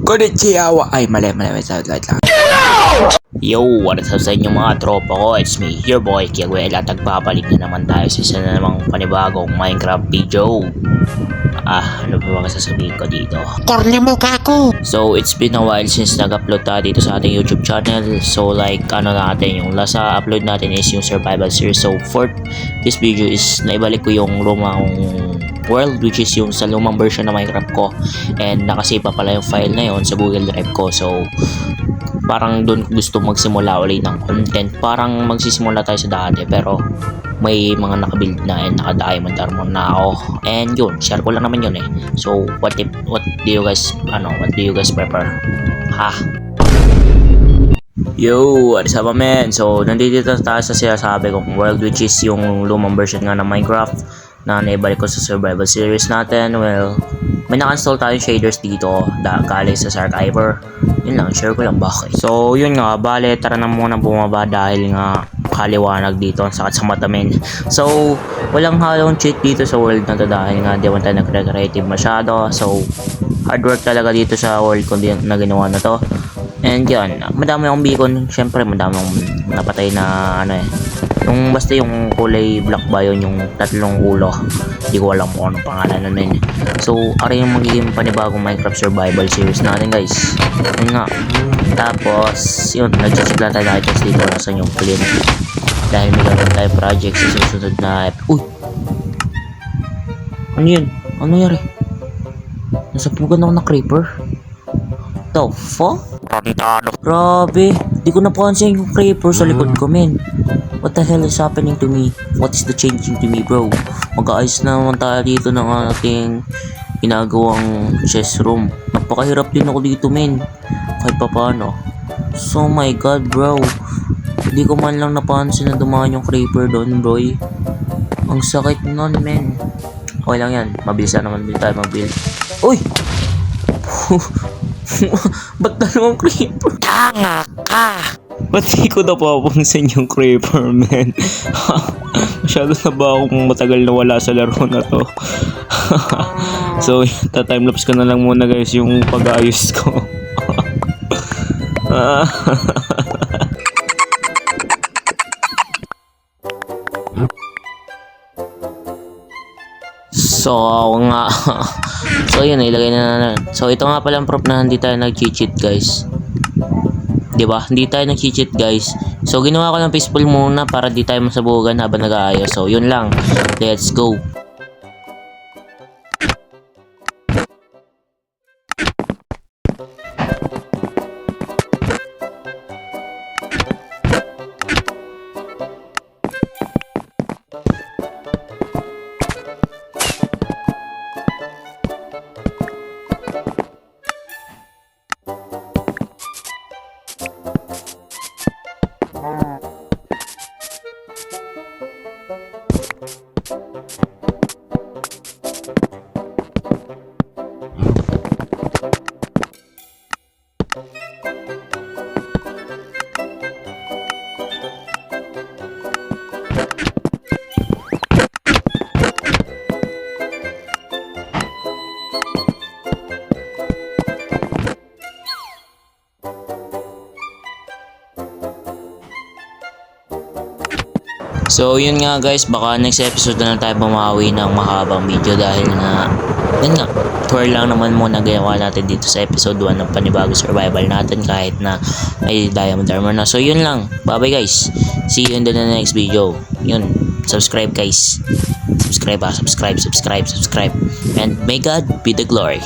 Konnichiwa! Ay, mali. Wait lang. Yo, what's up sa inyo mga tropa ko? It's me, your boy, Kiaguela. Tagpapalik na naman tayo sa isa na namang panibagong Minecraft video. Ano ba ba sasabihin ko dito? Kornya mo kako! So, it's been a while since nag-upload tayo dito sa ating YouTube channel. So, like, yung last upload natin is yung survival series. So, for this video is naibalik ko yung lumang world, which is yung sa lumang version ng Minecraft ko, and nakasave pa pala yung file na yon sa Google Drive ko. So parang doon gusto magsimula ulit ng content. Parang magsisimula tayo sa dati pero may mga nakabuild na and naka-diamond armor na ako, and yun, share ko lang naman yun eh. So what do you guys prefer? Yo, what's up man? So nandito tayo sa sinasabi kong world, which is yung lumang version nga ng Minecraft na naibalik ko sa survival series natin. Well, may naka-install tayong shaders dito galing sa Sarkiver. Yun lang, share ko lang bakit. So yun nga, bale tara na muna bumaba dahil nga kaliwanag dito, ang sakit sa mata men. So walang halong cheat dito sa world na to dahil nga di man tayo nag-recreative masyado. So hard work talaga dito sa world ko na ginawa na to. And yan, madami akong beacon. Syempre madami akong napatay na yung basta yung kulay black ba yun, yung tatlong ulo. Hindi ko alam kung anong pangalan nun. So ari yung magiging panibagong Minecraft survival series natin guys. Yun nga. Tapos yun, nag-check lang tayo dito nasa yung clean. Dahil may gagawin tayo project sa susunod na uy! Ano yun? Ano nangyari? Nasapugan ako ng creeper? The fuck? Grabe, di ko napansin yung creeper sa likod ko men. What the hell is happening to me? What is the changing to me bro? Mag-aayos na naman tayo dito ng ating ginagawang chest room. Napakahirap din ako dito men, kahit pa paano. So my god bro, hindi ko man lang napansin na dumaan yung creeper doon bro. Ang sakit nun men. Okay lang yan, mabilisan naman din tayo mag-build. Uy! Ba't dalawang creeper? Tanga ka! Ba't di ko napapansin yung creeper, man? Masyado na ba akong matagal na wala sa laro na to? So, ta-timelapse ko na lang muna guys yung pag-aayos ko. So nga. So yun, ilagay na. So ito nga pala ang proof na hindi tayo nag-cheat guys. 'Di ba? Hindi tayo nag-cheat guys. So ginawa ko ng peaceful muna para di tayo masabugan habang nag-aayos. So yun lang. Let's go. So yun nga guys, baka next episode na lang tayo bumawi ng mahabang video dahil nga yun nga, tour lang naman muna ginawa natin dito sa episode 1 ng panibagong survival natin kahit na may diamond armor na. So yun lang, bye bye guys, see you in the next video. Yun, subscribe guys, subscribe, and may God be the glory.